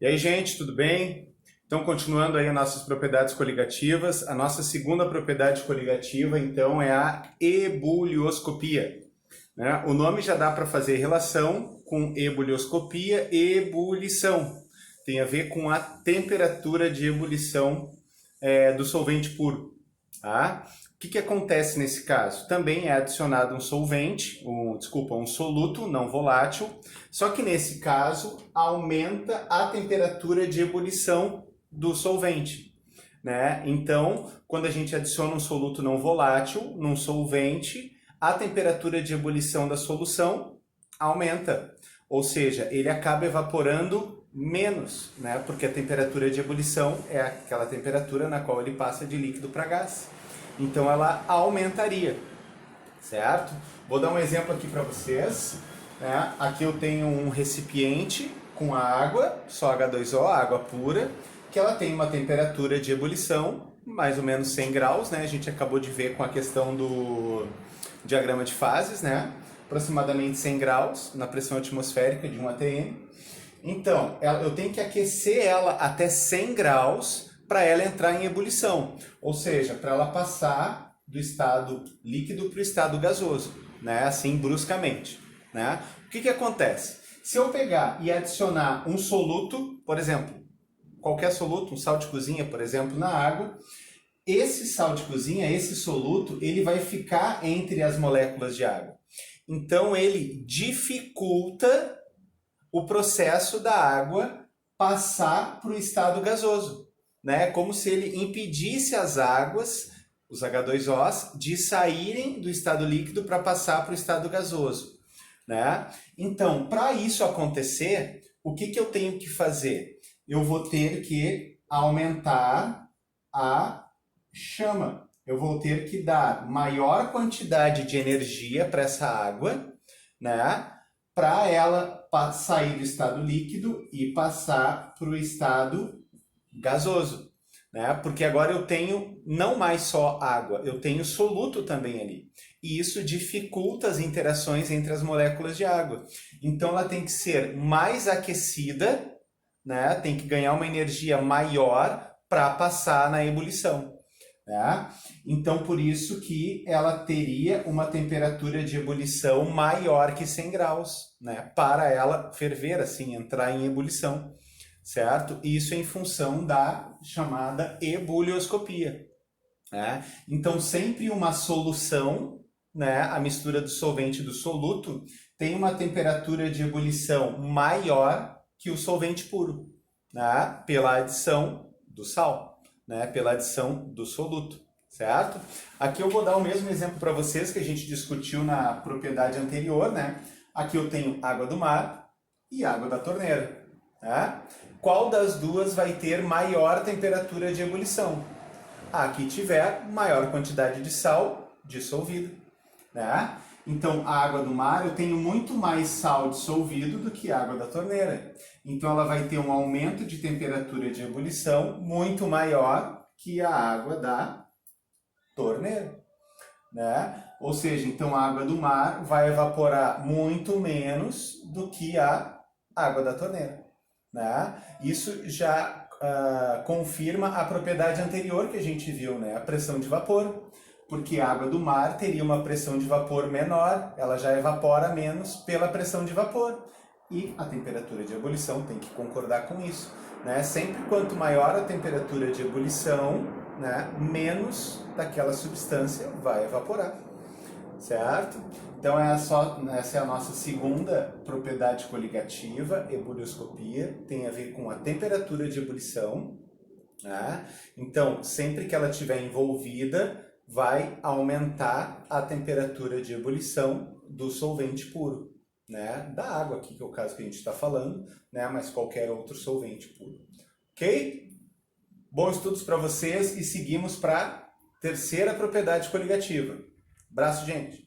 E aí, gente, tudo bem? Então, continuando aí as nossas propriedades coligativas, a nossa segunda propriedade coligativa, então, é a ebulioscopia, né? O nome já dá para fazer relação com ebulioscopia e ebulição. Tem a ver com a temperatura de ebulição do solvente puro, tá? O que acontece nesse caso? Também é adicionado um solvente, um soluto não volátil, só que nesse caso aumenta a temperatura de ebulição do solvente, né? Então, quando a gente adiciona um soluto não volátil num solvente, a temperatura de ebulição da solução aumenta, ou seja, ele acaba evaporando menos, né? Porque a temperatura de ebulição é aquela temperatura na qual ele passa de líquido para gás. Então ela aumentaria, certo? Vou dar um exemplo aqui para vocês, né? Aqui eu tenho um recipiente com água, só H2O, água pura, que ela tem uma temperatura de ebulição, mais ou menos 100 graus, né? A gente acabou de ver com a questão do diagrama de fases, né? Aproximadamente 100 graus na pressão atmosférica de 1 atm. Então, eu tenho que aquecer ela até 100 graus para ela entrar em ebulição, ou seja, para ela passar do estado líquido para o estado gasoso, né? Assim, bruscamente, né? O que acontece? Se eu pegar e adicionar um soluto, por exemplo, qualquer soluto, um sal de cozinha, por exemplo, na água, esse sal de cozinha, esse soluto, ele vai ficar entre as moléculas de água. Então, ele dificulta o processo da água passar para o estado gasoso, né? Como se ele impedisse as águas, os H2Os, de saírem do estado líquido para passar para o estado gasoso, né? Então, para isso acontecer, o que eu tenho que fazer? Eu vou ter que aumentar a chama. Eu vou ter que dar maior quantidade de energia para essa água, né? Para ela sair do estado líquido e passar para o estado gasoso, né? Porque agora eu tenho não mais só água, eu tenho soluto também ali. E isso dificulta as interações entre as moléculas de água. Então ela tem que ser mais aquecida, né? Tem que ganhar uma energia maior para passar na ebulição, né? Então por isso que ela teria uma temperatura de ebulição maior que 100 graus, né? Para ela ferver, assim, entrar em ebulição, certo? Isso em função da chamada ebulioscopia, né? Então sempre uma solução, né? A mistura do solvente e do soluto tem uma temperatura de ebulição maior que o solvente puro, né? Pela adição do sal, né? Pela adição do soluto, certo? Aqui eu vou dar o mesmo exemplo para vocês que a gente discutiu na propriedade anterior, né? Aqui eu tenho água do mar e água da torneira, né? Qual das duas vai ter maior temperatura de ebulição? A que tiver maior quantidade de sal dissolvido, né? Então, a água do mar, eu tenho muito mais sal dissolvido do que a água da torneira. Então, ela vai ter um aumento de temperatura de ebulição muito maior que a água da torneira, né? Ou seja, então a água do mar vai evaporar muito menos do que a água da torneira, né? Isso já confirma a propriedade anterior que a gente viu, né? A pressão de vapor. Porque a água do mar teria uma pressão de vapor menor, ela já evapora menos pela pressão de vapor. E a temperatura de ebulição tem que concordar com isso, né? Sempre quanto maior a temperatura de ebulição, né, menos daquela substância vai evaporar, certo? Então essa é a nossa segunda propriedade coligativa, ebulioscopia, tem a ver com a temperatura de ebulição, né? Então, sempre que ela estiver envolvida, vai aumentar a temperatura de ebulição do solvente puro, né? Da água aqui, que é o caso que a gente está falando, né? Mas qualquer outro solvente puro. Ok? Bons estudos para vocês e seguimos para a terceira propriedade coligativa. Abraço, gente!